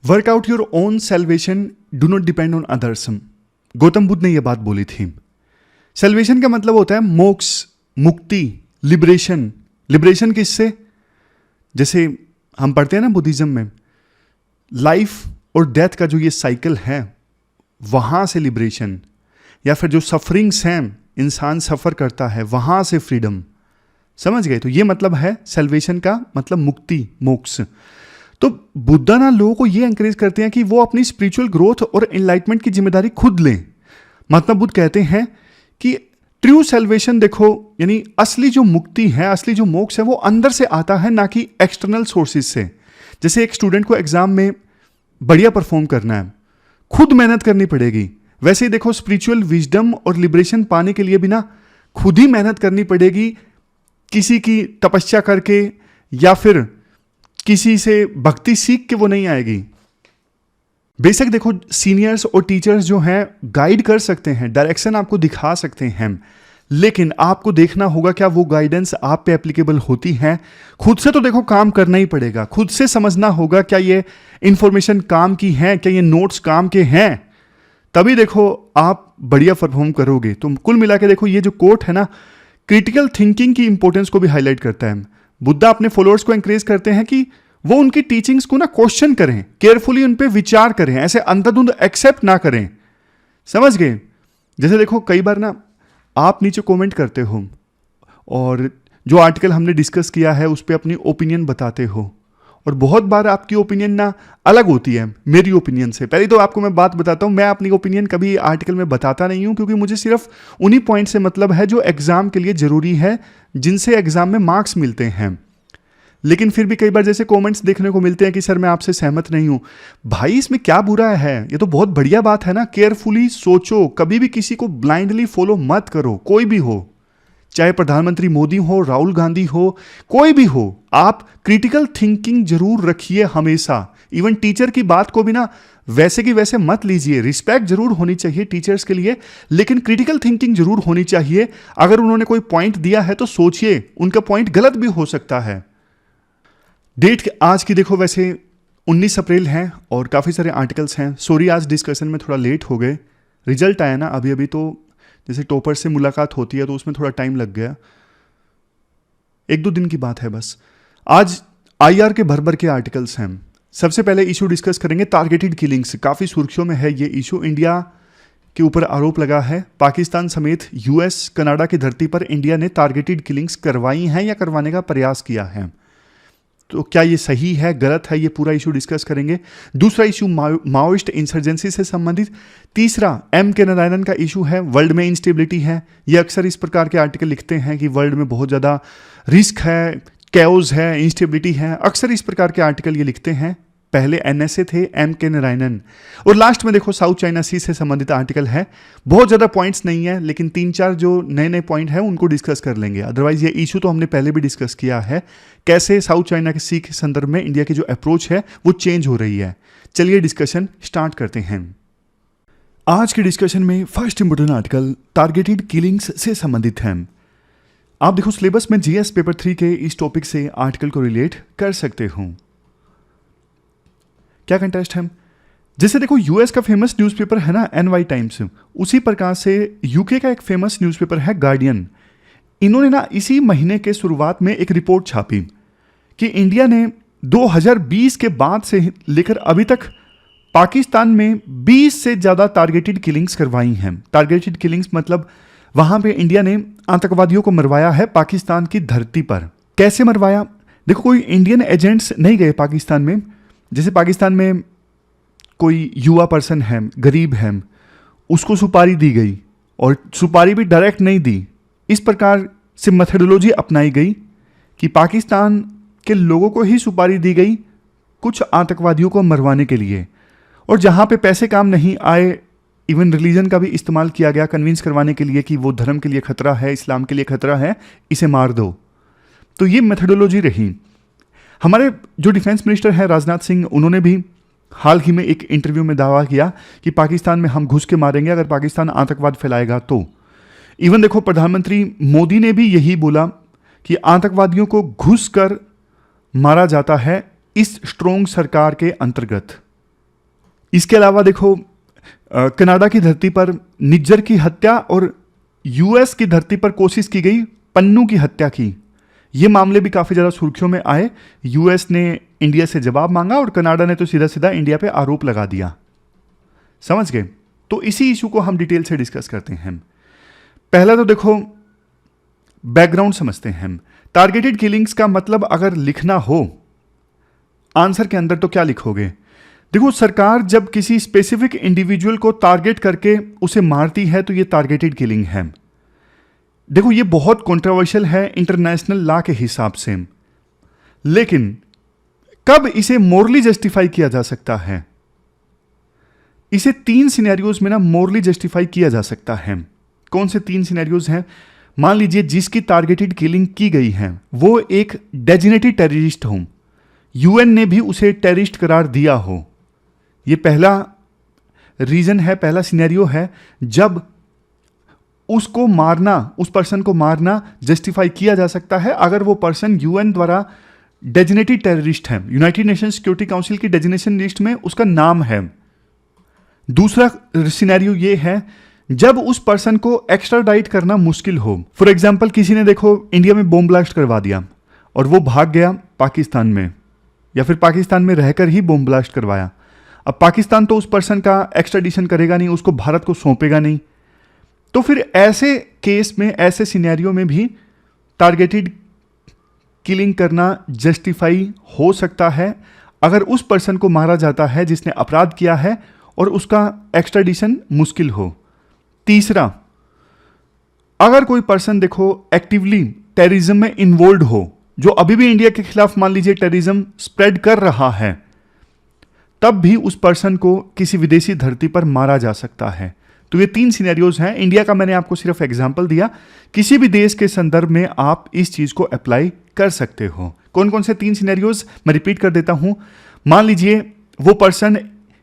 Work out your own salvation, do not depend on others. Gautam Buddha ने यह बात बोली थी। सेल्वेशन का मतलब होता है मोक्ष, मुक्ति, लिबरेशन। लिबरेशन किससे? जैसे हम पढ़ते हैं ना बुद्धिज्म में, लाइफ और डेथ का जो ये साइकिल है वहां से लिबरेशन, या फिर जो सफरिंग्स हैं इंसान सफर करता है वहां से फ्रीडम। समझ गए? तो ये मतलब है सेल्वेशन का मतलब मुक्ति, मोक्ष। तो बुद्धा ना लोगों को ये एंकरेज करते हैं कि वो अपनी स्पिरिचुअल ग्रोथ और एनलाइटमेंट की जिम्मेदारी खुद लें। महात्मा बुद्ध कहते हैं कि ट्रू सेल्वेशन देखो, यानी असली जो मुक्ति है, असली जो मोक्ष है वो अंदर से आता है, ना कि एक्सटर्नल सोर्सेज से। जैसे एक स्टूडेंट को एग्जाम में बढ़िया परफॉर्म करना है, खुद मेहनत करनी पड़ेगी। वैसे ही देखो स्पिरिचुअल विजडम और लिबरेशन पाने के लिए भी ना खुद ही मेहनत करनी पड़ेगी, किसी की तपस्या करके या फिर किसी से भक्ति सीख के वो नहीं आएगी। बेशक देखो सीनियर्स और टीचर्स जो हैं गाइड कर सकते हैं, डायरेक्शन आपको दिखा सकते हैं, लेकिन आपको देखना होगा क्या वो गाइडेंस आप पे एप्लीकेबल होती है। खुद से तो देखो काम करना ही पड़ेगा, खुद से समझना होगा क्या ये इंफॉर्मेशन काम की है, क्या ये नोट्स काम के हैं, तभी देखो आप बढ़िया परफॉर्म करोगे। तो कुल मिला के देखो ये जो कोट है ना, क्रिटिकल थिंकिंग की इंपॉर्टेंस को भी हाईलाइट करता है। बुद्धा अपने फॉलोअर्स को एंकरेज करते हैं कि वो उनकी टीचिंग्स को ना क्वेश्चन करें, केयरफुली उन पे विचार करें, ऐसे अंधाधुंध एक्सेप्ट ना करें। समझ गए? जैसे देखो कई बार ना आप नीचे कमेंट करते हो और जो आर्टिकल हमने डिस्कस किया है उस पर अपनी ओपिनियन बताते हो, और बहुत बार आपकी ओपिनियन ना अलग होती है मेरी ओपिनियन से। पहले तो आपको मैं बात बताता हूँ, मैं अपनी ओपिनियन कभी आर्टिकल में बताता नहीं हूँ, क्योंकि मुझे सिर्फ उन्हीं पॉइंट से मतलब है जो एग्जाम के लिए जरूरी है, जिनसे एग्जाम में मार्क्स मिलते हैं। लेकिन फिर भी कई बार जैसे कमेंट्स देखने को मिलते हैं कि सर मैं आपसे सहमत नहीं हूं। भाई इसमें क्या बुरा है? ये तो बहुत बढ़िया बात है ना। केयरफुली सोचो, कभी भी किसी को ब्लाइंडली फॉलो मत करो, कोई भी हो, चाहे प्रधानमंत्री मोदी हो, राहुल गांधी हो, कोई भी हो। आप क्रिटिकल थिंकिंग जरूर रखिए हमेशा। इवन टीचर की बात को भी ना वैसे की वैसे मत लीजिए। रिस्पेक्ट जरूर होनी चाहिए टीचर्स के लिए, लेकिन क्रिटिकल थिंकिंग जरूर होनी चाहिए। अगर उन्होंने कोई पॉइंट दिया है तो सोचिए, उनका पॉइंट गलत भी हो सकता है। डेट आज की देखो वैसे 19 अप्रैल है और काफ़ी सारे आर्टिकल्स हैं। सॉरी आज डिस्कशन में थोड़ा लेट हो गए, रिजल्ट आया ना अभी अभी, तो जैसे टॉपर से मुलाकात होती है तो उसमें थोड़ा टाइम लग गया, 1-2 दिन की बात है बस। आज आईआर के भर भर के आर्टिकल्स हैं। सबसे पहले इशू डिस्कस करेंगे टारगेटेड किलिंग्स। काफ़ी सुर्खियों में है ये इशू। इंडिया के ऊपर आरोप लगा है पाकिस्तान समेत यूएस, कनाडा की धरती पर इंडिया ने टारगेटेड किलिंग्स करवाई हैं या करवाने का प्रयास किया है। तो क्या ये सही है, गलत है, ये पूरा इशू डिस्कस करेंगे। दूसरा इशू माओइस्ट इंसर्जेंसी से संबंधित। तीसरा के नारायणन का इशू है, वर्ल्ड में इंस्टेबिलिटी है। ये अक्सर इस प्रकार के आर्टिकल लिखते हैं कि वर्ल्ड में बहुत ज़्यादा रिस्क है, कैओस है, इंस्टेबिलिटी है। अक्सर इस प्रकार के आर्टिकल ये लिखते हैं। पहले एनएसए थे, के नारायणन। और लास्ट में देखो साउथ चाइना सी से संबंधित आर्टिकल है। बहुत ज़्यादा पॉइंट्स नहीं है, लेकिन 3-4 जो नए नए पॉइंट हैं उनको डिस्कस कर लेंगे। अदरवाइज ये इशू तो हमने पहले भी डिस्कस किया है, कैसे साउथ चाइना के सी के संदर्भ में इंडिया की जो अप्रोच है वो चेंज हो रही है। चलिए डिस्कशन स्टार्ट करते हैं। आज के डिस्कशन में first important article targeted killings से संबंधित है। आप देखो सिलेबस में जीएस पेपर 3 के इस टॉपिक से आर्टिकल को रिलेट कर सकते हो। क्या कंटेस्ट है? जैसे देखो यूएस का फेमस न्यूज़पेपर है ना एनवाई टाइम्स, उसी प्रकार से यूके का एक फेमस न्यूज़पेपर है गार्डियन। इन्होंने ना इसी महीने के शुरुआत में एक रिपोर्ट छापी कि इंडिया ने 2020 के बाद से लेकर अभी तक पाकिस्तान में 20 से ज़्यादा टारगेटेड किलिंग्स करवाई हैं। टारगेटेड किलिंग्स मतलब वहाँ पे इंडिया ने आतंकवादियों को मरवाया है पाकिस्तान की धरती पर। कैसे मरवाया? देखो कोई इंडियन एजेंट्स नहीं गए पाकिस्तान में। जैसे पाकिस्तान में कोई युवा पर्सन है, गरीब है, उसको सुपारी दी गई, और सुपारी भी डायरेक्ट नहीं दी। इस प्रकार से मेथोडोलॉजी अपनाई गई कि पाकिस्तान के लोगों को ही सुपारी दी गई कुछ आतंकवादियों को मरवाने के लिए। और जहाँ पे पैसे काम नहीं आए, इवन रिलीजन का भी इस्तेमाल किया गया कन्विंस करवाने के लिए कि वो धर्म के लिए खतरा है, इस्लाम के लिए खतरा है, इसे मार दो। तो ये मेथोडोलॉजी रही। हमारे जो डिफेंस मिनिस्टर हैं राजनाथ सिंह, उन्होंने भी हाल ही में एक इंटरव्यू में दावा किया कि पाकिस्तान में हम घुस के मारेंगे अगर पाकिस्तान आतंकवाद फैलाएगा तो। इवन देखो प्रधानमंत्री मोदी ने भी यही बोला कि आतंकवादियों को घुस कर मारा जाता है इस स्ट्रोंग सरकार के अंतर्गत। इसके अलावा देखो कनाडा की धरती पर निज्जर की हत्या और यूएस की धरती पर कोशिश की गई पन्नू की हत्या की। ये मामले भी काफ़ी ज़्यादा सुर्खियों में आए। यूएस ने इंडिया से जवाब मांगा और कनाडा ने तो सीधा सीधा इंडिया पे आरोप लगा दिया। समझ गए? तो इसी इशू को हम डिटेल से डिस्कस करते हैं। पहला तो देखो बैकग्राउंड समझते हैं। टारगेटेड किलिंग्स का मतलब अगर लिखना हो आंसर के अंदर तो क्या लिखोगे? देखो, सरकार जब किसी स्पेसिफिक इंडिविजुअल को टारगेट करके उसे मारती है तो ये टारगेटेड किलिंग है। देखो, ये बहुत कंट्रोवर्शियल है इंटरनेशनल लॉ के हिसाब से, लेकिन कब इसे मोरली जस्टिफाई किया जा सकता है? इसे 3 सिनेरियोज में ना मोरली जस्टिफाई किया जा सकता है। कौन से 3 सिनेरियोज हैं? मान लीजिए जिसकी टारगेटेड किलिंग की गई है वो एक डेजिग्नेटेड टेररिस्ट हो, यूएन ने भी उसे टेररिस्ट करार दिया हो। ये पहला रीजन है, पहला सिनेरियो है जब उसको मारना, उस पर्सन को मारना जस्टिफाई किया जा सकता है अगर वो पर्सन यूएन द्वारा डेजिग्नेटेड टेररिस्ट है, यूनाइटेड नेशन सिक्योरिटी काउंसिल की डेजिग्नेशन लिस्ट में उसका नाम है। दूसरा सिनेरियो ये है जब उस पर्सन को एक्स्ट्राडाइट करना मुश्किल हो। फॉर एग्जाम्पल, किसी ने देखो इंडिया में बॉम्ब ब्लास्ट करवा दिया और वो भाग गया पाकिस्तान में, या फिर पाकिस्तान में रहकर ही बॉम्ब ब्लास्ट करवाया। अब पाकिस्तान तो उस पर्सन का एक्स्ट्राडिशन करेगा नहीं, उसको भारत को सौंपेगा नहीं। तो फिर ऐसे केस में, ऐसे सिनेरियो में भी टारगेटेड किलिंग करना जस्टिफाई हो सकता है अगर उस पर्सन को मारा जाता है जिसने अपराध किया है और उसका एक्स्ट्राडिशन मुश्किल हो। तीसरा, अगर कोई पर्सन देखो एक्टिवली टेररिज्म में इन्वॉल्व हो, जो अभी भी इंडिया के खिलाफ मान लीजिए टेररिज्म स्प्रेड कर रहा है, तब भी उस पर्सन को किसी विदेशी धरती पर मारा जा सकता है। तो ये 3 सिनेरियोज हैं। इंडिया का मैंने आपको सिर्फ एग्जांपल दिया, किसी भी देश के संदर्भ में आप इस चीज को अप्लाई कर सकते हो। कौन कौन से 3 सिनेरियोज मैं रिपीट कर देता हूं। मान लीजिए वो पर्सन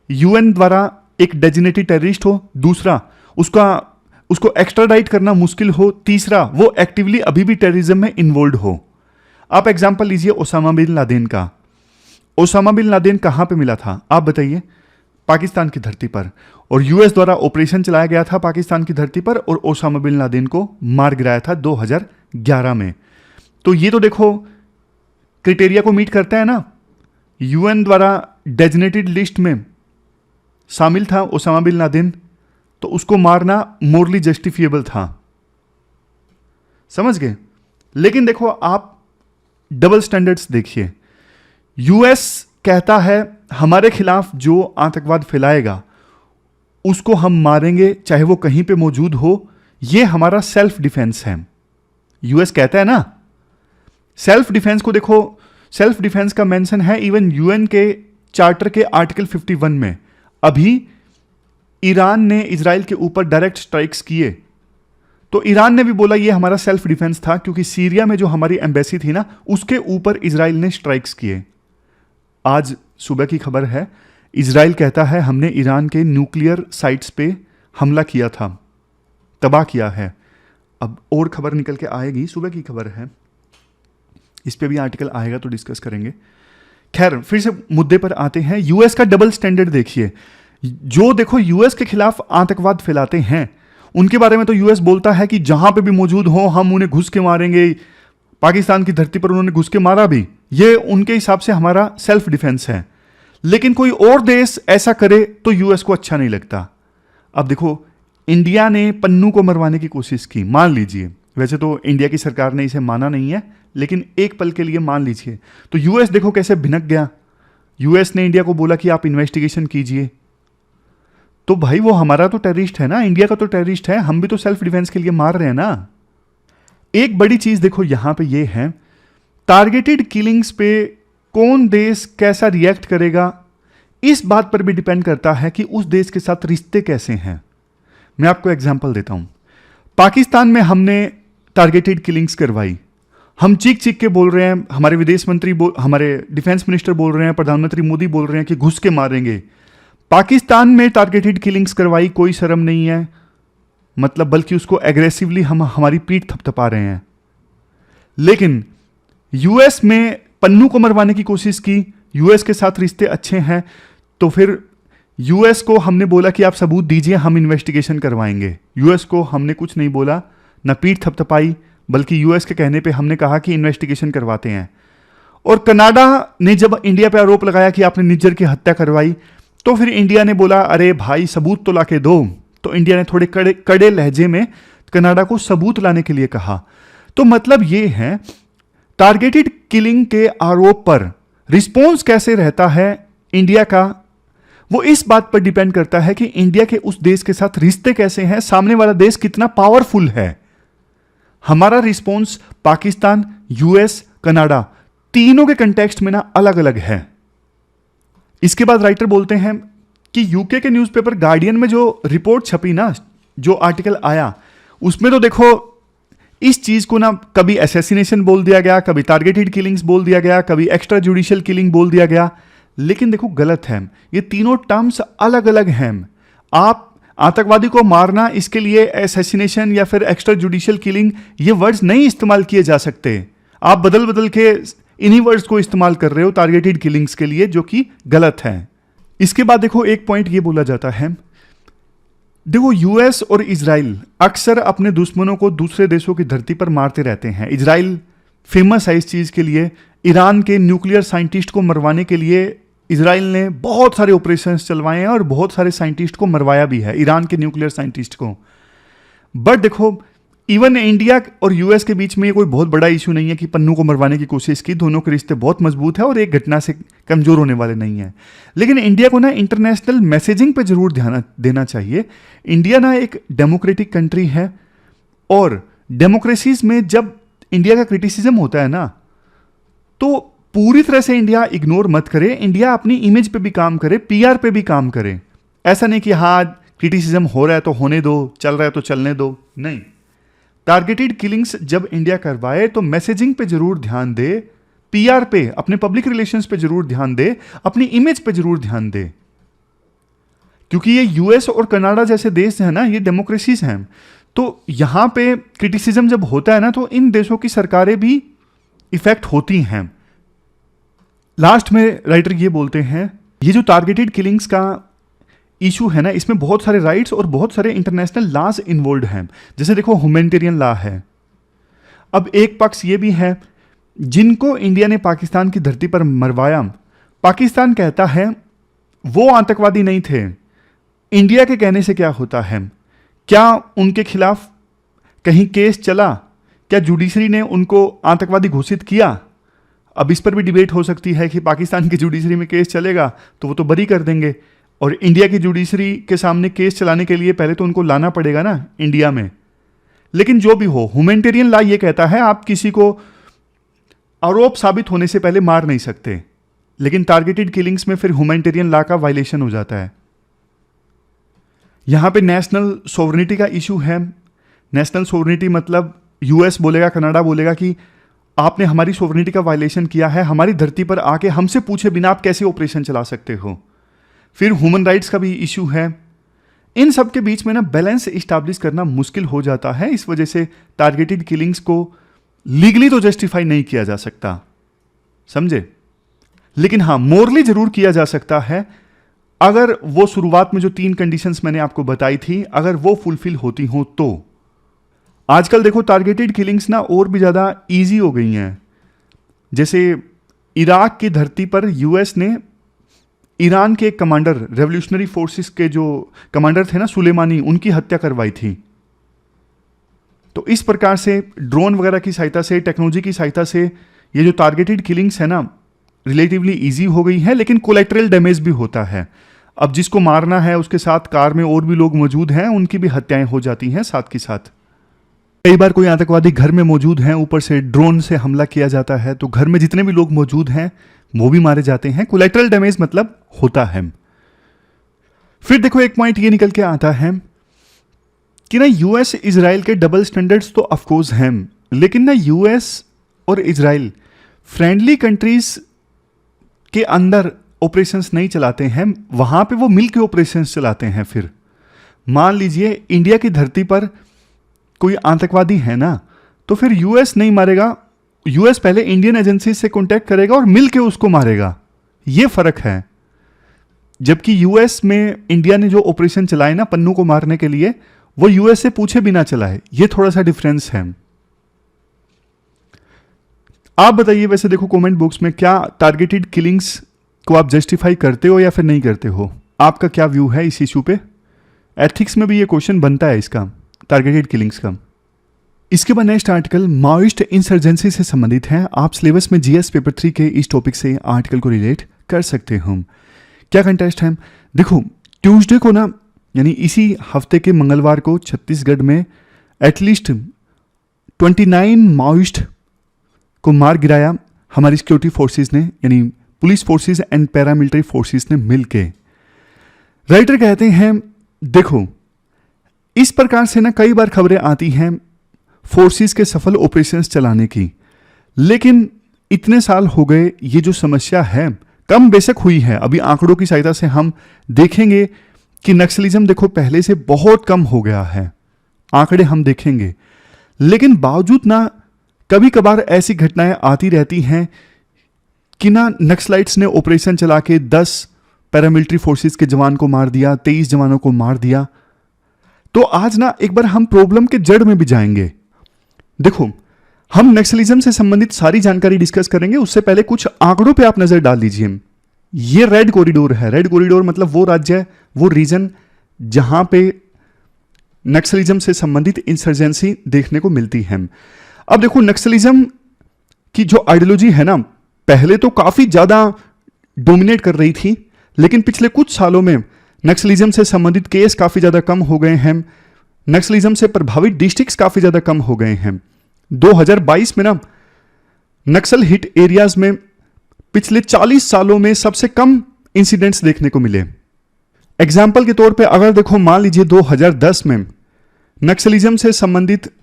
यूएन द्वारा एक डेजिग्नेटेड टेररिस्ट हो, दूसरा उसको एक्स्ट्राडाइट करना मुश्किल हो, तीसरा वो एक्टिवली अभी भी टेररिज्म में इन्वॉल्व हो। आप एग्जांपल लीजिए ओसामा बिन लादेन का। ओसामा बिन लादेन कहां पे मिला था आप बताइए? पाकिस्तान की धरती पर, और यूएस द्वारा ऑपरेशन चलाया गया था पाकिस्तान की धरती पर और ओसामा बिन लादेन को मार गिराया था 2011 में। तो ये तो देखो क्राइटेरिया को मीट करता है ना। यूएन द्वारा डेजिग्नेटेड लिस्ट में शामिल था ओसामा बिन लादेन, तो उसको मारना मोरली जस्टिफिएबल था। समझ गए? लेकिन देखो आप डबल स्टैंडर्ड्स देखिए। यूएस कहता है हमारे खिलाफ जो आतंकवाद फैलाएगा उसको हम मारेंगे चाहे वो कहीं पे मौजूद हो, ये हमारा सेल्फ डिफेंस है। यूएस कहता है ना। सेल्फ डिफेंस को देखो, सेल्फ डिफेंस का मेंशन है इवन यूएन के चार्टर के आर्टिकल 51 में। अभी ईरान ने इजराइल के ऊपर डायरेक्ट स्ट्राइक्स किए तो ईरान ने भी बोला ये हमारा सेल्फ डिफेंस था, क्योंकि सीरिया में जो हमारी एम्बेसी थी ना उसके ऊपर इजराइल ने स्ट्राइक्स किए। आज सुबह की खबर है, इजराइल कहता है हमने ईरान के न्यूक्लियर साइट्स पे हमला किया था, तबाह किया है। अब और खबर निकल के आएगी, सुबह की खबर है, इस पे भी आर्टिकल आएगा तो डिस्कस करेंगे। खैर, फिर से मुद्दे पर आते हैं। यूएस का डबल स्टैंडर्ड देखिए। जो देखो यूएस के खिलाफ आतंकवाद फैलाते हैं उनके बारे में तो यूएस बोलता है कि जहां पे भी मौजूद हो हम उन्हें घुस के मारेंगे। पाकिस्तान की धरती पर उन्होंने घुस के मारा भी, ये उनके हिसाब से हमारा सेल्फ डिफेंस है। लेकिन कोई और देश ऐसा करे तो यूएस को अच्छा नहीं लगता। अब देखो, इंडिया ने पन्नू को मरवाने की कोशिश की, मान लीजिए, वैसे तो इंडिया की सरकार ने इसे माना नहीं है, लेकिन एक पल के लिए मान लीजिए, तो यूएस देखो कैसे भिनक गया। यूएस ने इंडिया को बोला कि आप इन्वेस्टिगेशन कीजिए। तो भाई वो हमारा तो टेररिस्ट है ना, इंडिया का तो टेररिस्ट है, हम भी तो सेल्फ डिफेंस के लिए मार रहे हैं ना। एक बड़ी चीज देखो यहां पे ये है, टारगेटेड किलिंग्स पे कौन देश कैसा रिएक्ट करेगा इस बात पर भी डिपेंड करता है कि उस देश के साथ रिश्ते कैसे हैं। मैं आपको एग्जांपल देता हूं। पाकिस्तान में हमने टारगेटेड किलिंग्स करवाई, हम चीख चीख के बोल रहे हैं, हमारे विदेश मंत्री हमारे डिफेंस मिनिस्टर बोल रहे हैं, प्रधानमंत्री मोदी बोल रहे हैं कि घुस के मारेंगे। पाकिस्तान में टारगेटेड किलिंग्स करवाई, कोई शर्म नहीं है, मतलब बल्कि उसको एग्रेसिवली हम हमारी पीठ थपथपा रहे हैं। लेकिन यूएस में पन्नू को मरवाने की कोशिश की, यूएस के साथ रिश्ते अच्छे हैं, तो फिर यूएस को हमने बोला कि आप सबूत दीजिए, हम इन्वेस्टिगेशन करवाएंगे। यूएस को हमने कुछ नहीं बोला, न पीठ थपथपाई, बल्कि यूएस के कहने पे हमने कहा कि इन्वेस्टिगेशन करवाते हैं। और कनाडा ने जब इंडिया पे आरोप लगाया कि आपने निज्जर की हत्या करवाई, तो फिर इंडिया ने बोला अरे भाई सबूत तो लाके दो। तो इंडिया ने थोड़े कड़े लहजे में कनाडा को सबूत लाने के लिए कहा। तो मतलब ये है, टारगेटेड किलिंग के आरोप पर रिस्पॉन्स कैसे रहता है इंडिया का, वो इस बात पर डिपेंड करता है कि इंडिया के उस देश के साथ रिश्ते कैसे हैं, सामने वाला देश कितना पावरफुल है। हमारा रिस्पॉन्स पाकिस्तान, यूएस, कनाडा तीनों के कंटेक्स्ट में ना अलग अलग है। इसके बाद राइटर बोलते हैं कि यूके के न्यूज़पेपर गार्डियन में जो रिपोर्ट छपी ना, जो आर्टिकल आया, उसमें तो देखो इस चीज को ना कभी असैसिनेशन बोल दिया गया, कभी टारगेटेड किलिंग्स बोल दिया गया, कभी एक्स्ट्रा जुडिशियल किलिंग बोल दिया गया। लेकिन देखो गलत है, ये तीनों टर्म्स अलग अलग हैं। आप आतंकवादी को मारना, इसके लिए असैसिनेशन या फिर एक्स्ट्रा जुडिशियल किलिंग, ये वर्ड्स नहीं इस्तेमाल किए जा सकते। आप बदल बदल के इन्हीं वर्ड्स को इस्तेमाल कर रहे हो टारगेटेड किलिंग्स के लिए, जो कि गलत है। इसके बाद देखो एक पॉइंट ये बोला जाता है, देखो यूएस और इजराइल अक्सर अपने दुश्मनों को दूसरे देशों की धरती पर मारते रहते हैं। इजराइल फेमस है इस चीज के लिए, ईरान के न्यूक्लियर साइंटिस्ट को मरवाने के लिए इजराइल ने बहुत सारे ऑपरेशंस चलवाए हैं और बहुत सारे साइंटिस्ट को मरवाया भी है, ईरान के न्यूक्लियर साइंटिस्ट को। बट देखो इवन इंडिया और यूएस के बीच में ये कोई बहुत बड़ा इशू नहीं है कि पन्नू को मरवाने की कोशिश की। दोनों के रिश्ते बहुत मजबूत है और एक घटना से कमजोर होने वाले नहीं है। लेकिन इंडिया को ना इंटरनेशनल मैसेजिंग पे जरूर ध्यान देना चाहिए। इंडिया ना एक डेमोक्रेटिक कंट्री है, और डेमोक्रेसीज में जब इंडिया का क्रिटिसिज्म होता है ना, तो पूरी तरह से इंडिया इग्नोर मत करे। इंडिया अपनी इमेज पे भी काम करे, पीआर पे भी काम करे। ऐसा नहीं कि हाँ क्रिटिसिज्म हो रहा है तो होने दो, चल रहा है तो चलने दो, नहीं। टारगेटेड किलिंग्स जब इंडिया करवाए तो मैसेजिंग पे जरूर ध्यान दे, पीआर पे, अपने पब्लिक रिलेशंस पे जरूर ध्यान दे, अपनी इमेज पे जरूर ध्यान दे। क्योंकि ये यूएस और कनाडा जैसे देश है ना, ये डेमोक्रेसीज हैं। तो यहां पे क्रिटिसिज्म जब होता है ना, तो इन देशों की सरकारें भी इफेक्ट होती हैं। लास्ट में राइटर ये बोलते हैं, ये जो टारगेटेड किलिंग्स का इशू है ना, इसमें बहुत सारे राइट्स और बहुत सारे इंटरनेशनल लॉज इन्वॉल्व हैं। जैसे देखो ह्यूमैनिटेरियन लॉ है। अब एक पक्ष ये भी है, जिनको इंडिया ने पाकिस्तान की धरती पर मरवाया, पाकिस्तान कहता है वो आतंकवादी नहीं थे। इंडिया के कहने से क्या होता है, क्या उनके खिलाफ कहीं केस चला, क्या जुडिशरी ने उनको आतंकवादी घोषित किया? अब इस पर भी डिबेट हो सकती है कि पाकिस्तान की जुडिशरी में केस चलेगा तो वो तो बरी कर देंगे, और इंडिया की जुडिशरी के सामने केस चलाने के लिए पहले तो उनको लाना पड़ेगा ना इंडिया में। लेकिन जो भी हो, ह्यूमैनिटेरियन लॉ ये कहता है आप किसी को आरोप साबित होने से पहले मार नहीं सकते। लेकिन टारगेटेड किलिंग्स में फिर ह्यूमैनिटेरियन लॉ का वायलेशन हो जाता है। यहां पे नेशनल सोवरेनिटी का इशू है। नेशनल सोवरेनिटी मतलब यूएस बोलेगा, कनाडा बोलेगा कि आपने हमारी सोवरेनिटी का वायलेशन किया है, हमारी धरती पर आके हमसे पूछे बिना आप कैसे ऑपरेशन चला सकते हो। फिर ह्यूमन राइट्स का भी इशू है। इन सब के बीच में ना बैलेंस इस्टेब्लिश करना मुश्किल हो जाता है। इस वजह से टारगेटेड किलिंग्स को लीगली तो जस्टिफाई नहीं किया जा सकता, समझे। लेकिन हाँ, मोरली जरूर किया जा सकता है, अगर वो शुरुआत में जो 3 कंडीशंस मैंने आपको बताई थी, अगर वो फुलफिल होती हो तो। आजकल देखो टारगेटेड किलिंग्स ना और भी ज्यादा इजी हो गई हैं। जैसे इराक की धरती पर यूएस ने ईरान के एक कमांडर, रेवोल्यूशनरी फोर्सेस के जो कमांडर थे ना सुलेमानी, उनकी हत्या करवाई थी। तो इस प्रकार से ड्रोन वगैरह की सहायता से, टेक्नोलॉजी की सहायता से ये जो टारगेटेड किलिंग्स है ना, रिलेटिवली इजी हो गई है। लेकिन कोलैटरल डैमेज भी होता है। अब जिसको मारना है उसके साथ कार में और भी लोग मौजूद हैं, उनकी भी हत्याएं हो जाती हैं साथ के साथ। कई बार कोई आतंकवादी घर में मौजूद हैं, ऊपर से ड्रोन से हमला किया जाता है, तो घर में जितने भी लोग मौजूद हैं वो भी मारे जाते हैं। कोलैटरल डैमेज मतलब होता है। फिर देखो एक पॉइंट ये निकल के आता है कि ना यूएस इजराइल के डबल स्टैंडर्ड्स तो ऑफकोर्स हैं, लेकिन ना यूएस और इजराइल फ्रेंडली कंट्रीज के अंदर ऑपरेशंस नहीं चलाते हैं, वहां पे वो मिलकर ऑपरेशंस चलाते हैं। फिर मान लीजिए इंडिया की धरती पर कोई आतंकवादी है ना, तो फिर यूएस नहीं मारेगा, यूएस पहले इंडियन एजेंसी से कांटेक्ट करेगा और मिलके उसको मारेगा। ये फर्क है। जबकि यूएस में इंडिया ने जो ऑपरेशन चलाए ना पन्नू को मारने के लिए, वो यूएस से पूछे बिना चलाए। ये थोड़ा सा डिफरेंस है। आप बताइए वैसे, देखो कमेंट बॉक्स में, क्या टारगेटेड किलिंग्स को आप जस्टिफाई करते हो या फिर नहीं करते हो? आपका क्या व्यू है इस इशू पे? एथिक्स में भी ये क्वेश्चन बनता है इसका, टारगेटेड किलिंग्स का। इसके बाद नेक्स्ट आर्टिकल माओइस्ट इंसर्जेंसी से संबंधित है। आप सिलेबस में जीएस पेपर 3 के इस टॉपिक से आर्टिकल को रिलेट कर सकते हो। क्या कंटेस्ट है? देखो ट्यूसडे को ना, यानी इसी हफ्ते के मंगलवार को छत्तीसगढ़ में एटलीस्ट 29 माओइस्ट को मार गिराया हमारी सिक्योरिटी फोर्सेस ने, यानी police forces and paramilitary forces ने मिलके। राइटर कहते हैं देखो इस प्रकार से ना कई बार खबरें आती हैं फोर्सेस के सफल ऑपरेशंस चलाने की, लेकिन इतने साल हो गए ये जो समस्या है कम बेशक हुई है। अभी आंकड़ों की सहायता से हम देखेंगे कि नक्सलिज्म देखो पहले से बहुत कम हो गया है, आंकड़े हम देखेंगे। लेकिन बावजूद ना कभी कभार ऐसी घटनाएं आती रहती हैं कि ना नक्सलाइट्स ने ऑपरेशन चला के 10 पैरामिलिट्री फोर्सेस के जवान को मार दिया, 23 जवानों को मार दिया। तो आज ना एक बार हम प्रॉब्लम के जड़ में भी जाएंगे। देखो हम नक्सलिज्म से संबंधित सारी जानकारी डिस्कस करेंगे, उससे पहले कुछ आंकड़ों पे आप नजर डाल दीजिए। ये रेड कॉरिडोर है। रेड कॉरिडोर मतलब वो राज्य, वो रीजन जहां पे नक्सलिज्म से संबंधित इंसर्जेंसी देखने को मिलती है। अब देखो नक्सलिज्म की जो आइडियोलॉजी है ना, पहले तो काफी ज्यादा डोमिनेट कर रही थी, लेकिन पिछले कुछ सालों में नक्सलिज्म से संबंधित केस काफी ज्यादा कम हो गए हैं। नक्सलिज्म से प्रभावित डिस्ट्रिक्ट्स काफी ज्यादा कम हो गए हैं। 2022 में ना नक्सल हिट एरियाज में पिछले 40 सालों में सबसे कम इंसिडेंट्स देखने को मिले। एग्जाम्पल के तौर पे अगर देखो मान लीजिए 2010 में नक्सलिज्म से संबंधित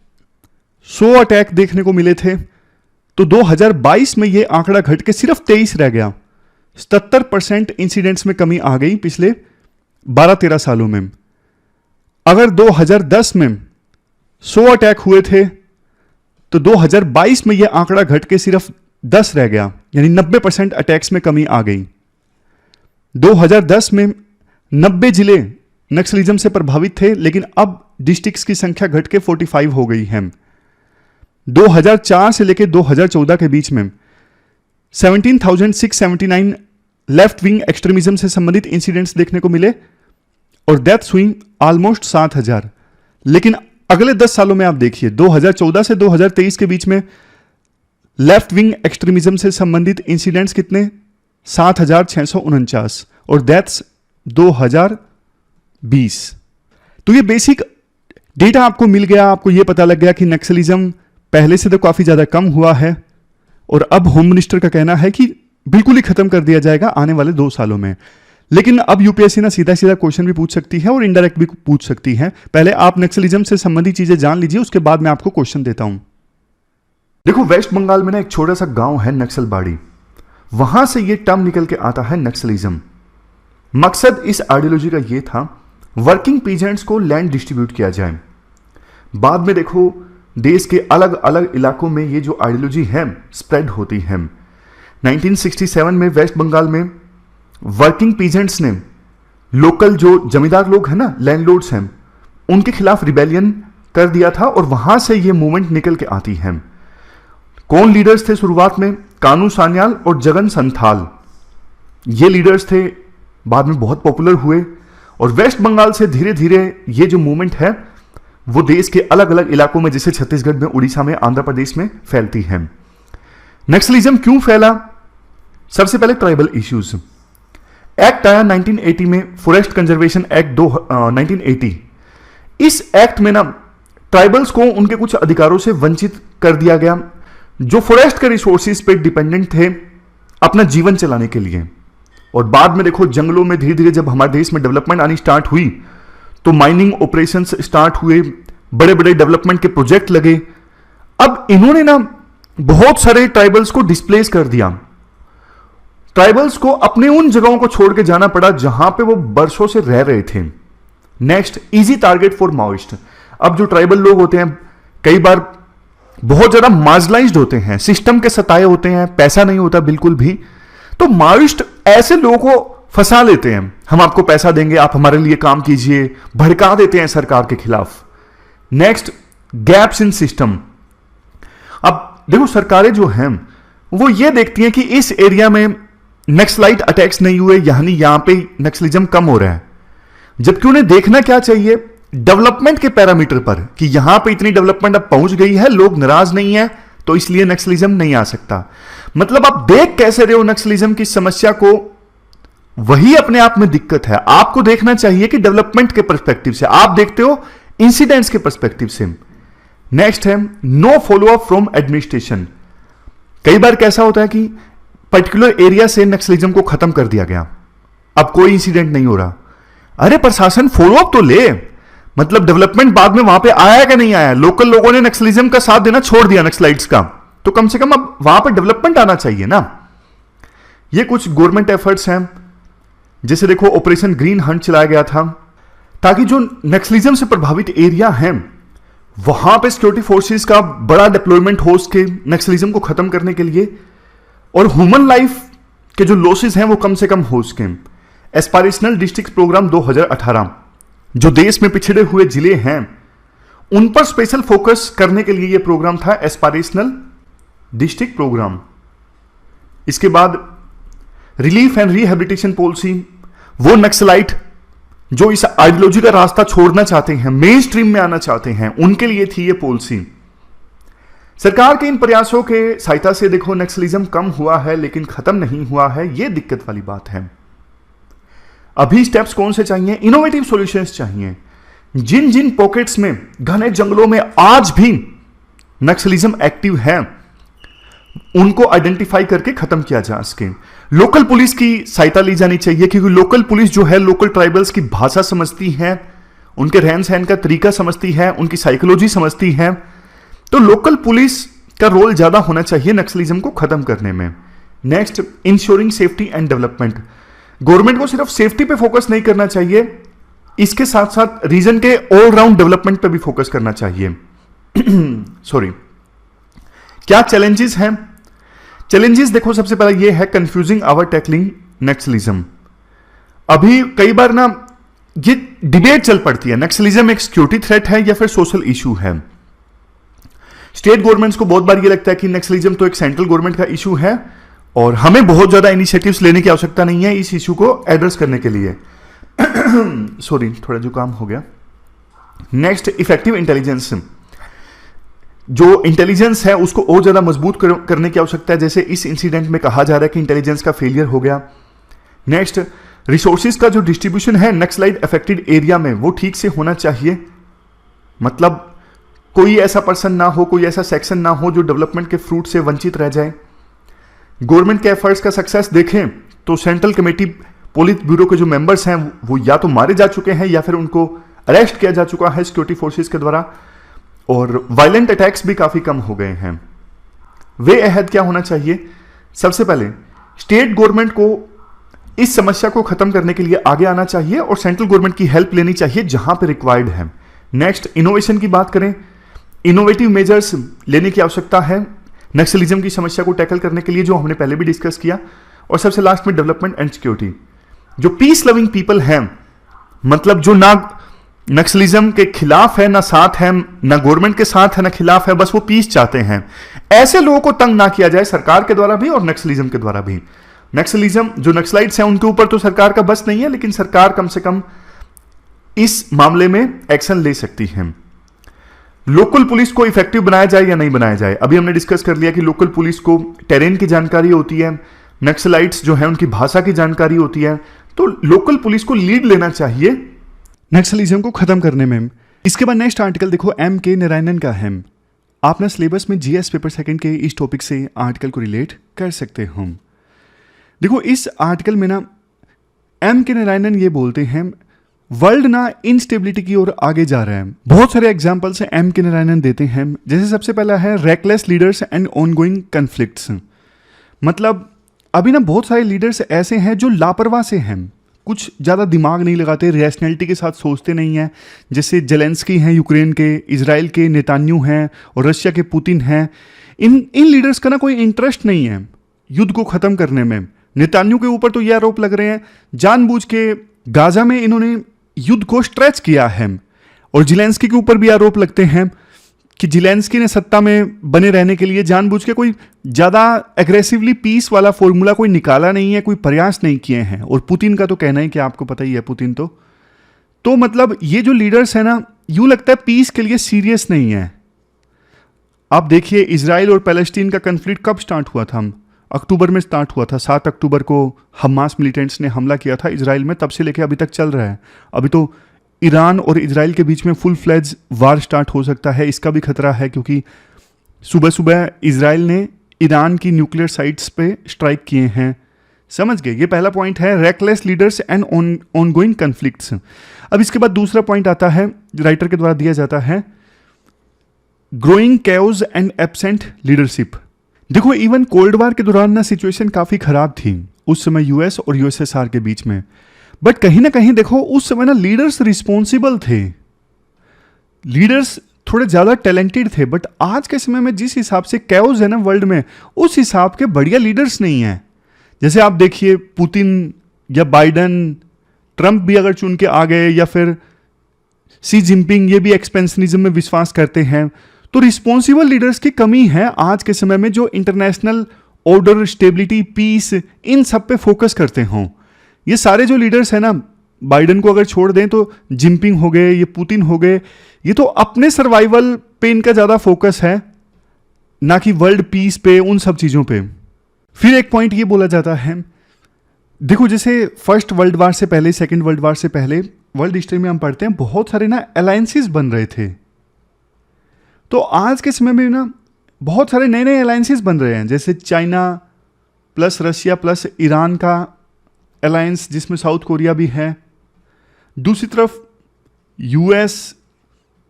100 अटैक देखने को मिले थे, तो 2022 में यह आंकड़ा घट के सिर्फ 23 रह गया। 77% इंसिडेंट्स में कमी आ गई पिछले 12-13 सालों में। अगर 2010 में 100 अटैक हुए थे तो 2022 में यह आंकड़ा घट के सिर्फ 10 रह गया, यानी 90% अटैक्स में कमी आ गई। 2010 में 90 जिले नक्सलिज्म से प्रभावित थे, लेकिन अब डिस्ट्रिक्ट्स की संख्या घट के 45 हो गई है। 2004 से लेकर 2014 के बीच में 17,679 लेफ्ट विंग एक्सट्रीमिज्म से संबंधित इंसिडेंट्स देखने को मिले और डेथ्स हुई ऑलमोस्ट 7,000। लेकिन अगले 10 सालों में आप देखिए 2014 से 2023 के बीच में लेफ्ट विंग एक्सट्रीमिज्म से संबंधित इंसिडेंट्स कितने? 7,649 और डेथ्स 2,020। तो ये बेसिक डेटा आपको मिल गया, आपको ये पता लग गया कि नक्सलिज्म पहले से तो काफी ज्यादा कम हुआ है और अब होम मिनिस्टर का कहना है कि बिल्कुल ही खत्म कर दिया जाएगा आने वाले 2 सालों में। लेकिन अब यूपीएससी ना सीधा सीधा क्वेश्चन भी पूछ सकती है और इनडायरेक्ट भी पूछ सकती है। पहले आप नक्सलिज्म से संबंधित चीजें जान लीजिए, उसके बाद मैं आपको क्वेश्चन देता हूं। देखो वेस्ट बंगाल में ना एक छोटा सा गांव है नक्सलबाड़ी, वहां से ये टर्म निकल के आता है नक्सलिज्म। मकसद इस आइडियोलॉजी का ये था वर्किंग पीजेंट्स को लैंड डिस्ट्रीब्यूट किया जाए। बाद में देखो देश के अलग अलग इलाकों में ये जो आइडियोलॉजी है स्प्रेड होती है। 1967 में वेस्ट बंगाल में वर्किंग पीजेंट्स ने लोकल जो जमींदार लोग हैं ना, लैंडलॉर्ड्स हैं, उनके खिलाफ रिबेलियन कर दिया था और वहां से ये मूवमेंट निकल के आती है। कौन लीडर्स थे शुरुआत में? कानू सान्याल और जगन संथाल, ये लीडर्स थे, बाद में बहुत पॉपुलर हुए और वेस्ट बंगाल से धीरे धीरे ये जो मूवमेंट है वो देश के अलग अलग इलाकों में, जैसे छत्तीसगढ़ में, उड़ीसा में, आंध्र प्रदेश में फैलती है। नक्सलिज्म क्यों फैला? सबसे पहले ट्राइबल इश्यूज। एक्ट आया 1980 में, फॉरेस्ट कंजर्वेशन एक्ट 1980। इस एक्ट में ना ट्राइबल्स को उनके कुछ अधिकारों से वंचित कर दिया गया, जो फॉरेस्ट के रिसोर्सेज पे डिपेंडेंट थे अपना जीवन चलाने के लिए। और बाद में देखो जंगलों में धीरे धीरे जब हमारे देश में डेवलपमेंट आनी स्टार्ट हुई तो माइनिंग ऑपरेशंस स्टार्ट हुए, बड़े बड़े डेवलपमेंट के प्रोजेक्ट लगे। अब इन्होंने ना बहुत सारे ट्राइबल्स को डिस्प्लेस कर दिया। ट्राइबल्स को अपने उन जगहों को छोड़ के जाना पड़ा जहां पे वो बरसों से रह रहे थे। Next, easy target for Maoist. अब जो ट्राइबल लोग होते हैं कई बार बहुत ज्यादा मार्जिनलाइज्ड होते हैं, सिस्टम के सताए होते हैं, पैसा नहीं होता बिल्कुल भी, तो माओइस्ट ऐसे लोगों को फंसा लेते हैं, हम आपको पैसा देंगे, आप हमारे लिए काम कीजिए, भड़का देते हैं सरकार के खिलाफ। Next, gaps in system. अब देखो सरकारें जो हैं वो ये देखती हैं कि इस एरिया में नक्सलाइट अटैक्स नहीं हुए, यानी यहां पे नक्सलिज्म कम हो रहा है, जबकि उन्हें देखना क्या चाहिए, डेवलपमेंट के पैरामीटर पर, कि यहां पे इतनी डेवलपमेंट अब पहुंच गई है, लोग नाराज नहीं है, तो इसलिए नक्सलिज्म नहीं आ सकता। मतलब आप देख कैसे रहे हो नक्सलिज्म की समस्या को, वही अपने आप में दिक्कत है। आपको देखना चाहिए कि डेवलपमेंट के पर्सपेक्टिव से, आप देखते हो इंसिडेंट्स के पर्सपेक्टिव से। नेक्स्ट है no follow up from administration. कई बार कैसा होता है कि पर्टिकुलर एरिया से नक्सलिज्म को खत्म कर दिया गया, अब कोई इंसिडेंट नहीं हो रहा, अरे प्रशासन फॉलो अप तो ले, मतलब डेवलपमेंट बाद में वहां पे आया कि नहीं आया, लोकल लोगों ने नक्सलिज्म का साथ देना छोड़ दिया नक्सलाइट्स का, तो कम से कम अब वहां पे डेवलपमेंट आना चाहिए ना। ये कुछ गवर्नमेंट एफर्ट्स हैं, जैसे देखो ऑपरेशन ग्रीन हंट चलाया गया था, ताकि जो नक्सलिज्म से प्रभावित एरिया हैं वहां पे सिक्योरिटी फोर्सेस का बड़ा डिप्लॉयमेंट हो सके नक्सलिज्म को खत्म करने के लिए, और ह्यूमन लाइफ के जो लॉसेस हैं वो कम से कम हो सके। एस्पायरेशनल डिस्ट्रिक्ट प्रोग्राम 2018, जो देश में पिछड़े हुए जिले हैं उन पर स्पेशल फोकस करने के लिए यह प्रोग्राम था, एस्पायरेशनल डिस्ट्रिक्ट प्रोग्राम। इसके बाद रिलीफ एंड रिहेबिलिटेशन पॉलिसी, वो नक्सलाइट जो इस आइडियोलॉजी का रास्ता छोड़ना चाहते हैं, मेन स्ट्रीम में आना चाहते हैं, उनके लिए थी ये पॉलिसी। सरकार के इन प्रयासों के सहायता से देखो नक्सलिज्म कम हुआ है, लेकिन खत्म नहीं हुआ है, ये दिक्कत वाली बात है। अभी स्टेप्स कौन से चाहिए, इनोवेटिव सॉल्यूशंस चाहिए। जिन जिन पॉकेट्स में, घने जंगलों में आज भी नक्सलिज्म एक्टिव है, उनको आइडेंटिफाई करके खत्म किया जा सके। लोकल पुलिस की सहायता ली जानी चाहिए, क्योंकि लोकल पुलिस जो है लोकल ट्राइबल्स की भाषा समझती है, उनके रहन सहन का तरीका समझती है, उनकी साइकोलॉजी समझती है, तो लोकल पुलिस का रोल ज्यादा होना चाहिए नक्सलिज्म को खत्म करने में। Next, ensuring safety and development. Government को सिर्फ सेफ्टी पे फोकस नहीं करना चाहिए, इसके साथ साथ रीजन के ऑलराउंड डेवलपमेंट पे भी फोकस करना चाहिए। सॉरी, क्या चैलेंजेस हैं? चैलेंजेस देखो, सबसे पहला ये है कंफ्यूजिंग आवर टैकलिंग नक्सलिज्म। अभी कई बार ना ये डिबेट चल पड़ती है, नक्सलिज्म एक सिक्योरिटी थ्रेट है या फिर सोशल इशू है। स्टेट गवर्नमेंट्स को बहुत बार ये लगता है कि नक्सलिज्म तो एक सेंट्रल गवर्नमेंट का इशू है और हमें बहुत ज्यादा इनिशिएटिव्स लेने की आवश्यकता नहीं है इस इशू को एड्रेस करने के लिए। सॉरी, थोड़ा जुकाम हो गया। Next, effective intelligence. जो इंटेलिजेंस है उसको और ज्यादा मजबूत करने की आवश्यकता है, जैसे इस इंसिडेंट में कहा जा रहा है कि इंटेलिजेंस का फेलियर हो गया। नेक्स्ट, रिसोर्सेज का जो डिस्ट्रीब्यूशन है नक्सलाइट अफेक्टेड एरिया में वो ठीक से होना चाहिए, मतलब कोई ऐसा पर्सन ना हो, कोई ऐसा सेक्शन ना हो जो डेवलपमेंट के फ्रूट से वंचित रह जाए। गवर्नमेंट के एफर्ट्स का सक्सेस देखें तो सेंट्रल कमेटी पोलित ब्यूरो के जो मेंबर्स हैं वो या तो मारे जा चुके हैं या फिर उनको अरेस्ट किया जा चुका है सिक्योरिटी फोर्सेस के द्वारा, और वायलेंट अटैक्स भी काफी कम हो गए हैं। वे अहेड क्या होना चाहिए? सबसे पहले स्टेट गवर्नमेंट को इस समस्या को खत्म करने के लिए आगे आना चाहिए और सेंट्रल गवर्नमेंट की हेल्प लेनी चाहिए जहां पर रिक्वायर्ड है। नेक्स्ट, इनोवेशन की बात करें, इनोवेटिव मेजर्स लेने की आवश्यकता है नक्सलिज्म की समस्या को टैकल करने के लिए, जो हमने पहले भी डिस्कस किया। और सबसे लास्ट में डेवलपमेंट एंड सिक्योरिटी। जो पीस लविंग पीपल हैं, मतलब जो ना नक्सलिज्म के खिलाफ है, ना साथ है, ना गवर्नमेंट के साथ है, ना खिलाफ है, बस वो पीस चाहते हैं, ऐसे लोगों को तंग ना किया जाए सरकार के द्वारा भी और नक्सलिज्म के द्वारा भी। नक्सलिज्म जो नक्सलाइट्स हैं उनके ऊपर तो सरकार का बस नहीं है, लेकिन सरकार कम से कम इस मामले में एक्शन ले सकती है। लोकल पुलिस को इफेक्टिव बनाया जाए या नहीं बनाया जाए, अभी हमने डिस्कस कर लिया कि लोकल पुलिस को टेरेन की जानकारी होती है, नक्सलाइट्स जो है उनकी भाषा की जानकारी होती है, तो लोकल पुलिस को लीड लेना चाहिए नक्सलिज्म को खत्म करने में। इसके बाद नेक्स्ट आर्टिकल देखो M.K. नारायणन का है। आप ना सिलेबस में GS पेपर सेकंड के इस टॉपिक से आर्टिकल को रिलेट कर सकते हो। देखो इस आर्टिकल में ना M.K. नारायणन ये बोलते हैं वर्ल्ड ना इनस्टेबिलिटी की ओर आगे जा रहा है। बहुत सारे एग्जांपल्स M.K. नारायणन देते हैं, जैसे सबसे पहला है reckless leaders and ongoing conflicts. मतलब अभी ना बहुत सारे लीडर्स ऐसे हैं जो लापरवाह से हैं, कुछ ज़्यादा दिमाग नहीं लगाते, रैशनैलिटी के साथ सोचते नहीं हैं, जैसे जेलेंस्की हैं यूक्रेन के, इजराइल के नेतान्यू हैं और रशिया के पुतिन हैं। इन लीडर्स का ना कोई इंटरेस्ट नहीं है युद्ध को ख़त्म करने में, नेतान्याहू के ऊपर तो ये आरोप लग रहे हैं जानबूझ के गाजा में इन्होंने युद्ध को स्ट्रेच किया है, और जिलेंस्की के ऊपर भी आरोप लगते हैं कि जिलेंस्की ने सत्ता में बने रहने के लिए जानबूझ के कोई ज़्यादा एग्रेसिवली पीस वाला फॉर्मूला कोई निकाला नहीं है, कोई प्रयास नहीं किए हैं। और पुतिन का तो कहना ही कि आपको पता ही है, पुतिन तो मतलब ये जो लीडर्स हैं ना, यूं लगता है पीस के लिए सीरियस नहीं है। आप देखिए इजराइल और पैलेस्टीन का कन्फ्लिक्ट कब स्टार्ट हुआ था? अक्टूबर में स्टार्ट हुआ था। 7 अक्टूबर को हमास मिलिटेंट्स ने हमला किया था इजराइल में, तब से लेकर अभी तक चल रहा है। अभी तो ईरान और इजराइल के बीच में फुल फ्लेज वार स्टार्ट हो सकता है, इसका भी खतरा है, क्योंकि सुबह सुबह इजराइल ने ईरान की न्यूक्लियर साइट्स पे स्ट्राइक किए हैं। समझ गए? ये पहला पॉइंट है, reckless leaders and ongoing conflicts. अब इसके बाद दूसरा पॉइंट आता है, राइटर के द्वारा दिया जाता है, growing chaos and absent leadership. देखो इवन कोल्ड वार के दौरान ना सिचुएशन काफी खराब थी उस समय यूएस और यूएसएसआर के बीच में, बट कहीं ना कहीं देखो उस समय ना लीडर्स रिस्पॉन्सिबल थे, लीडर्स थोड़े ज्यादा टैलेंटेड थे। बट आज के समय में जिस हिसाब से कैओस है ना वर्ल्ड में, उस हिसाब के बढ़िया लीडर्स नहीं है। जैसे आप देखिए पुतिन या बाइडन, ट्रंप भी अगर चुन के आ गए, या फिर सी जिनपिंग, ये भी एक्सपेंशनिज्म में विश्वास करते हैं। तो रिस्पॉन्सिबल लीडर्स की कमी है आज के समय में, जो इंटरनेशनल ऑर्डर, स्टेबिलिटी, पीस, इन सब पे फोकस करते हों। ये सारे जो लीडर्स हैं ना, बाइडन को अगर छोड़ दें तो जिनपिंग हो गए, ये पुतिन हो गए, ये तो अपने सर्वाइवल पे इनका ज़्यादा फोकस है, ना कि वर्ल्ड पीस पे, उन सब चीज़ों पे। फिर एक पॉइंट ये बोला जाता है, देखो जैसे फर्स्ट वर्ल्ड वार से पहले, सेकेंड वर्ल्ड वार से पहले वर्ल्ड हिस्ट्री में हम पढ़ते हैं बहुत सारे ना अलायंसेस बन रहे थे। तो आज के समय में ना बहुत सारे नए नए अलायंसेस बन रहे हैं, जैसे China plus Russia plus Iran का अलायंस, जिसमें साउथ कोरिया भी है। दूसरी तरफ यूएस,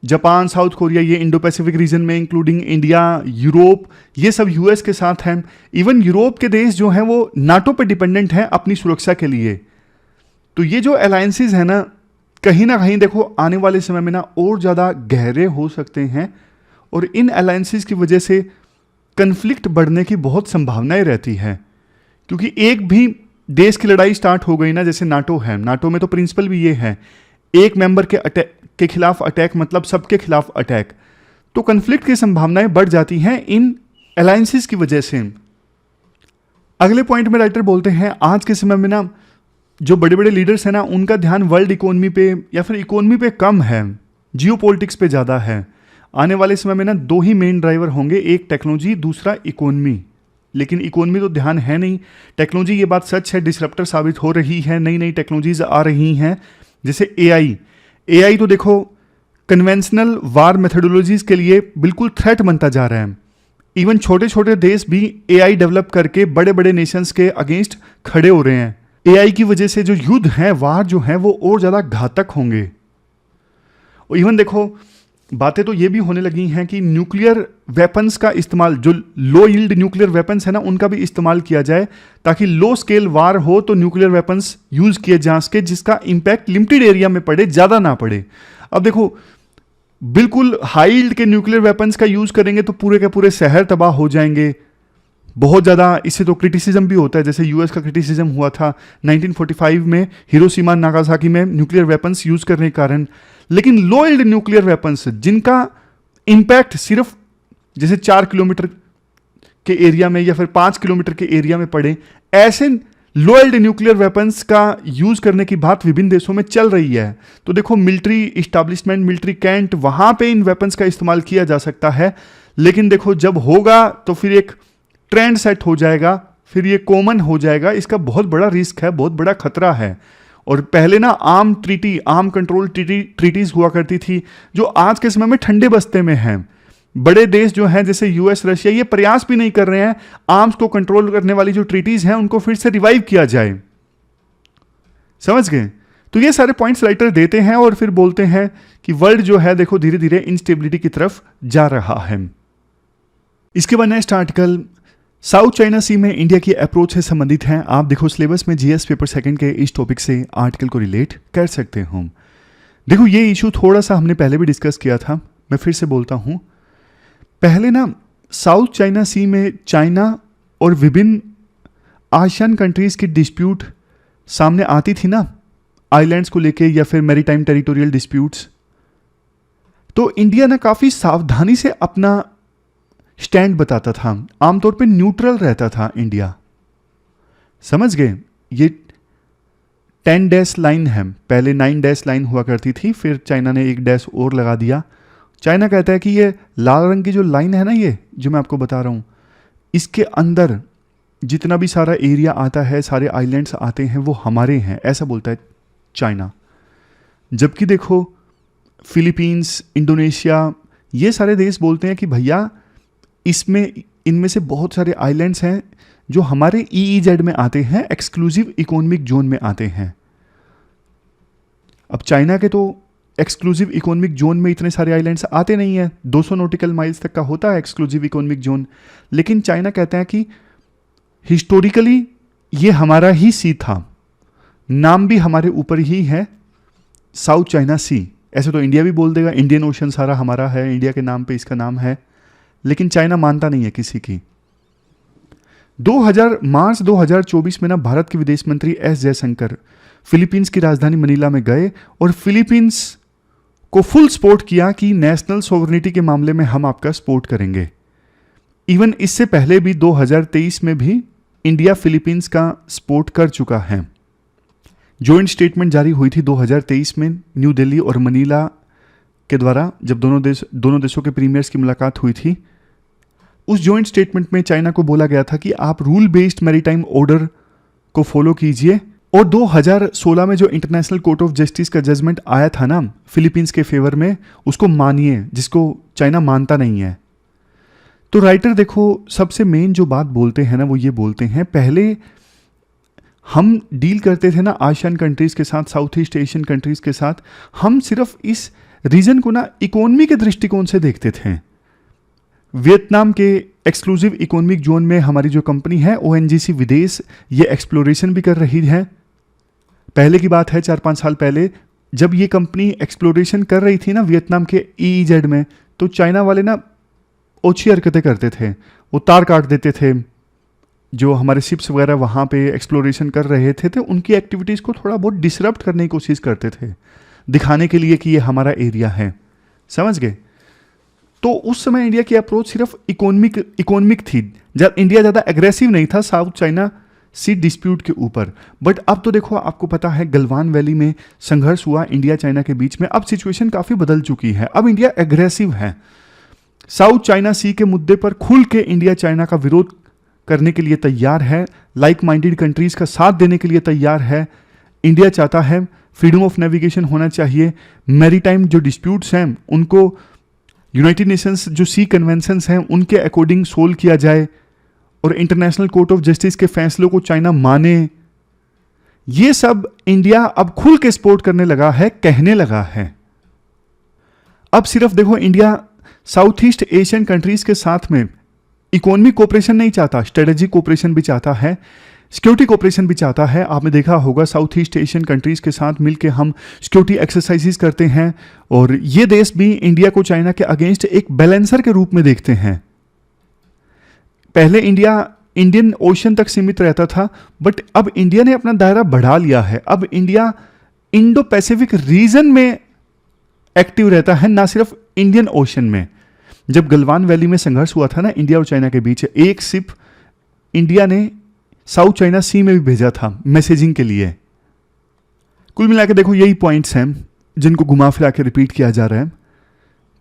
जापान, साउथ कोरिया, ये इंडो पैसिफिक रीजन में इंक्लूडिंग इंडिया, यूरोप, ये सब यूएस के साथ हैं। इवन यूरोप के देश जो हैं वो नाटो पे डिपेंडेंट हैं अपनी सुरक्षा के लिए। तो ये जो अलायंसेस हैं ना कहीं देखो आने वाले समय में ना और ज़्यादा गहरे हो सकते हैं, और इन अलायंसेस की वजह से कन्फ्लिक्ट बढ़ने की बहुत संभावनाएं रहती है। क्योंकि एक भी देश की लड़ाई स्टार्ट हो गई ना, जैसे नाटो है, नाटो में तो प्रिंसिपल भी ये है, एक मेंबर के खिलाफ अटैक मतलब सबके खिलाफ अटैक। तो कन्फ्लिक्ट की संभावनाएं बढ़ जाती हैं इन अलायंसेस की वजह से। अगले पॉइंट में राइटर बोलते हैं, आज के समय में ना जो बड़े बड़े लीडर्स हैं ना, उनका ध्यान वर्ल्ड इकोनॉमी पे या फिर इकोनॉमी पे कम है, जियोपॉलिटिक्स पे ज़्यादा है। आने वाले समय में ना 2 ही मेन ड्राइवर होंगे, एक टेक्नोलॉजी, दूसरा इकोनॉमी। लेकिन इकोनॉमी तो ध्यान है नहीं। टेक्नोलॉजी, ये बात सच है, डिसरप्टर साबित हो रही है, नई नई टेक्नोलॉजीज आ रही हैं, जैसे एआई तो देखो कन्वेंशनल वार मेथोडोलॉजीज के लिए बिल्कुल थ्रेट बनता जा रहा है। इवन छोटे छोटे देश भी एआई डेवलप करके बड़े बड़े नेशंस के अगेंस्ट खड़े हो रहे हैं। एआई की वजह से जो युद्ध है, वार जो है, वो और ज़्यादा घातक होंगे। और इवन देखो बातें तो ये भी होने लगी हैं कि न्यूक्लियर वेपन्स का इस्तेमाल, जो लो यील्ड न्यूक्लियर वेपन्स है ना, उनका भी इस्तेमाल किया जाए, ताकि लो स्केल वार हो तो न्यूक्लियर वेपन्स यूज किए जा सके, जिसका इंपैक्ट लिमिटेड एरिया में पड़े, ज़्यादा ना पड़े। अब देखो बिल्कुल हाई यील्ड के न्यूक्लियर वेपन्स का यूज करेंगे तो पूरे के पूरे शहर तबाह हो जाएंगे बहुत ज़्यादा। इससे तो क्रिटिसिज्म भी होता है, जैसे यूएस का क्रिटिसिज्म हुआ था 1945 में हिरोशिमा नागासाकी में न्यूक्लियर वेपन्स यूज करने के कारण। लेकिन लो यील्ड न्यूक्लियर वेपन्स जिनका इंपैक्ट सिर्फ जैसे 4 किलोमीटर के एरिया में या फिर 5 किलोमीटर के एरिया में पड़े, ऐसे लो यील्ड न्यूक्लियर वेपन्स का यूज करने की बात विभिन्न देशों में चल रही है। तो देखो मिलिट्री इस्टेब्लिशमेंट, मिलिट्री कैंट, वहां पे इन वेपन्स का इस्तेमाल किया जा सकता है। लेकिन देखो जब होगा तो फिर एक ट्रेंड सेट हो जाएगा, फिर ये कॉमन हो जाएगा। इसका बहुत बड़ा रिस्क है, बहुत बड़ा खतरा है। और पहले ना आर्म कंट्रोल ट्रीटीज हुआ करती थी, जो आज के समय में ठंडे बस्ते में हैं। बड़े देश जो हैं जैसे यूएस, रशिया, ये प्रयास भी नहीं कर रहे हैं आर्म्स को कंट्रोल करने वाली जो ट्रीटीज हैं उनको फिर से रिवाइव किया जाए। समझ गए? तो ये सारे पॉइंट्स राइटर देते हैं और फिर बोलते हैं कि वर्ल्ड जो है देखो धीरे धीरे इंस्टेबिलिटी की तरफ जा रहा है। इसके बाद नेक्स्ट आर्टिकल साउथ चाइना सी में इंडिया की अप्रोच से संबंधित है। आप देखो सिलेबस में जीएस पेपर सेकंड के इस टॉपिक से आर्टिकल को रिलेट कर सकते हो। देखो ये इशू थोड़ा सा हमने पहले भी डिस्कस किया था, मैं फिर से बोलता हूं। पहले ना साउथ चाइना सी में चाइना और विभिन्न आसियान कंट्रीज की डिस्प्यूट सामने आती थी ना, आइलैंड्स को लेके या फिर मैरीटाइम टेरिटोरियल डिस्प्यूट्स, तो इंडिया ना काफ़ी सावधानी से अपना स्टैंड बताता था, आमतौर पे न्यूट्रल रहता था इंडिया। समझ गए? ये 10 डैश लाइन है, पहले 9 डैश लाइन हुआ करती थी, फिर चाइना ने एक डैश और लगा दिया। चाइना कहता है कि ये लाल रंग की जो लाइन है ना, ये जो मैं आपको बता रहा हूँ, इसके अंदर जितना भी सारा एरिया आता है, सारे आइलैंड्स आते हैं, वो हमारे हैं, ऐसा बोलता है चाइना। जबकि देखो फिलीपींस, इंडोनेशिया, ये सारे देश बोलते हैं कि भैया इनमें से बहुत सारे आइलैंड्स हैं जो हमारे EEZ में आते हैं, एक्सक्लूसिव इकोनॉमिक जोन में आते हैं। अब चाइना के तो एक्सक्लूसिव इकोनॉमिक जोन में इतने सारे आइलैंड्स आते नहीं हैं, 200 नॉटिकल माइल्स तक का होता है एक्सक्लूसिव इकोनॉमिक जोन। लेकिन चाइना कहता है कि हिस्टोरिकली ये हमारा ही सी था, नाम भी हमारे ऊपर ही है, साउथ चाइना सी। ऐसे तो इंडिया भी बोल देगा इंडियन ओशन सारा हमारा है, इंडिया के नाम पे इसका नाम है, लेकिन चाइना मानता नहीं है किसी की। मार्च 2024 में ना भारत के विदेश मंत्री एस जयशंकर फिलीपींस की राजधानी मनीला में गए और फिलीपींस को फुल सपोर्ट किया कि नेशनल सॉवरेनिटी के मामले में हम आपका सपोर्ट करेंगे। इवन इससे पहले भी 2023 में भी इंडिया फिलीपींस का सपोर्ट कर चुका है। जॉइंट स्टेटमेंट जारी हुई थी 2023 में न्यू दिल्ली और मनीला के द्वारा, जब दोनों देशों के प्रीमियर्स की मुलाकात हुई थी। उस जॉइंट स्टेटमेंट में चाइना को बोला गया था कि आप रूल बेस्ड मैरीटाइम ऑर्डर को फॉलो कीजिए, और 2016 में जो इंटरनेशनल कोर्ट ऑफ जस्टिस का जजमेंट आया था ना फिलीपींस के फेवर में, उसको मानिए, जिसको चाइना मानता नहीं है। तो राइटर देखो सबसे मेन जो बात बोलते हैं ना, वो ये बोलते हैं, पहले हम डील करते थे ना आसियान कंट्रीज के साथ, साउथ ईस्ट एशियन कंट्रीज के साथ, हम सिर्फ इस रीजन को ना इकोनॉमी के दृष्टिकोण से देखते थे। वियतनाम के एक्सक्लूसिव इकोनॉमिक जोन में हमारी जो कंपनी है ONGC विदेश, ये एक्सप्लोरेशन भी कर रही है। पहले की बात है 4-5 साल पहले, जब ये कंपनी एक्सप्लोरेशन कर रही थी ना वियतनाम के EEZ में, तो चाइना वाले ना ओछी हरकतें करते थे, वो तार काट देते थे। जो हमारे शिप्स वगैरह वहाँ पे एक्सप्लोरेशन कर रहे थे, तो उनकी एक्टिविटीज़ को थोड़ा बहुत डिसरप्ट करने की कोशिश करते थे, दिखाने के लिए कि ये हमारा एरिया है। समझ गए? तो उस समय इंडिया की अप्रोच सिर्फ इकोनॉमिक थी, जब इंडिया ज़्यादा एग्रेसिव नहीं था साउथ चाइना सी डिस्प्यूट के ऊपर। बट अब तो देखो, आपको पता है गलवान वैली में संघर्ष हुआ इंडिया चाइना के बीच में, अब सिचुएशन काफ़ी बदल चुकी है, अब इंडिया एग्रेसिव है। साउथ चाइना सी के मुद्दे पर खुल के इंडिया चाइना का विरोध करने के लिए तैयार है, लाइक माइंडेड कंट्रीज़ का साथ देने के लिए तैयार है। इंडिया चाहता है फ्रीडम ऑफ नेविगेशन होना चाहिए, मैरीटाइम जो डिस्प्यूट्स हैं उनको यूनाइटेड नेशंस जो सी कन्वेंशंस हैं उनके अकॉर्डिंग सोल्व किया जाए, और इंटरनेशनल कोर्ट ऑफ जस्टिस के फैसलों को चाइना माने। ये सब इंडिया अब खुल के सपोर्ट करने लगा है, कहने लगा है। अब सिर्फ देखो, India south east Asian countries के साथ में इकोनॉमिक कोऑपरेशन नहीं चाहता, स्ट्रेटेजिक कोऑपरेशन भी चाहता है, सिक्योरिटी कोऑपरेशन भी चाहता है। आपने देखा होगा साउथ ईस्ट एशियन कंट्रीज के साथ मिलकर हम सिक्योरिटी एक्सरसाइजेस करते हैं, और ये देश भी इंडिया को चाइना के अगेंस्ट एक बैलेंसर के रूप में देखते हैं। पहले इंडिया इंडियन ओशन तक सीमित रहता था, बट अब इंडिया ने अपना दायरा बढ़ा लिया है। अब इंडिया इंडो पैसिफिक रीजन में एक्टिव रहता है, ना सिर्फ इंडियन ओशन में। जब गलवान वैली में संघर्ष हुआ था ना इंडिया और चाइना के बीच, एक शिप इंडिया ने साउथ चाइना सी में भी भेजा था मैसेजिंग के लिए। कुल मिला के देखो, यही पॉइंट्स हैं जिनको घुमा फिरा के रिपीट किया जा रहा है।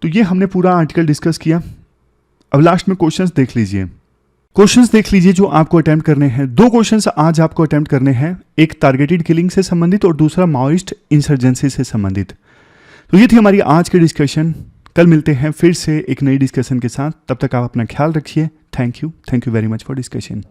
तो ये हमने पूरा आर्टिकल डिस्कस किया। अब लास्ट में क्वेश्चंस देख लीजिए। क्वेश्चंस देख लीजिए जो आपको अटेम्प्ट करने हैं। 2 क्वेश्चंस आज आपको अटेम्प्ट करने हैं, एक टारगेटेड किलिंग से संबंधित और दूसरा माओइस्ट इंसर्जेंसी से संबंधित। तो ये थी हमारी आज की डिस्कशन। कल मिलते हैं फिर से एक नई डिस्कशन के साथ। तब तक आप अपना ख्याल रखिए। Thank you very much for discussion.